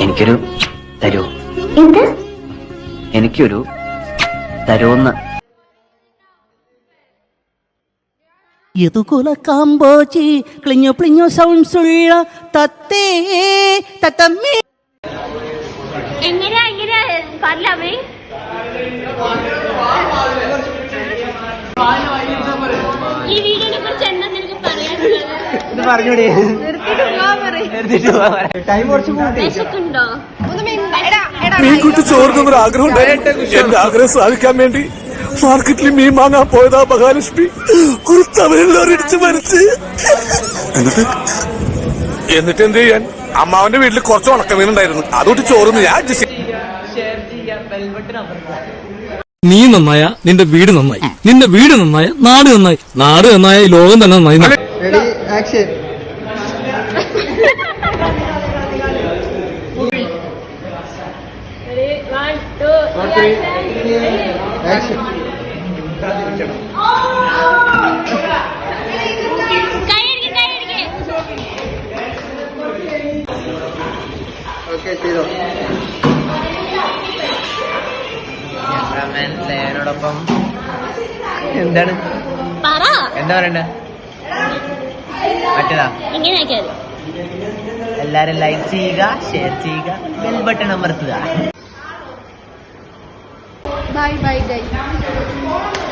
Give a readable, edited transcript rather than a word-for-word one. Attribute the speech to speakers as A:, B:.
A: എനിക്കൊരു തരൂ. എനിക്കൊരു തരൂന്ന്.
B: Yatukola kamboji, klinyo plinyo sound sulla, tatte, tatame.
C: എങ്ങനെയാ പറഞ്ഞേ? ഈ വീഡിയോനെ കുറിച്ച് എന്താ നിനക്ക് പറയാനുള്ളത്? വിശക്കുണ്ടോ?
D: മീൻകുട്ടി ചോറിനൊരു ആഗ്രഹം ഉണ്ടായിരുന്നു. എന്റെ ആഗ്രഹം സാധിക്കാൻ വേണ്ടി മാർക്കറ്റിൽ മീൻ വാങ്ങാൻ പോയതാ മഹാലക്ഷ്മി ഒരു തമിഴിലോരിടിച്ച് മരിച്ച്. എന്നിട്ട് എന്ത് ചെയ്യാൻ, അമ്മാവന്റെ വീട്ടിൽ കുറച്ച് ഉണക്കമീനുണ്ടായിരുന്നു, അതുകൊണ്ട് ചോറിന് ഞാൻ അഡ്ജസ്റ്റ്.
E: നീ നന്നായ നിന്റെ വീട് നന്നായി, നിന്റെ വീട് നന്നായ നാട് നന്നായി, നാട് നന്നായ ഈ ലോകം തന്നെ നന്നായി.
A: ോടൊപ്പം എന്താണ് എന്താ പറയണ്ടേ? മറ്റേതാ എല്ലാരും ലൈക്ക് ചെയ്യുക, ഷെയർ ചെയ്യുക, ബെൽ ബട്ടൺ അമർത്തുക.
C: Bye bye guys.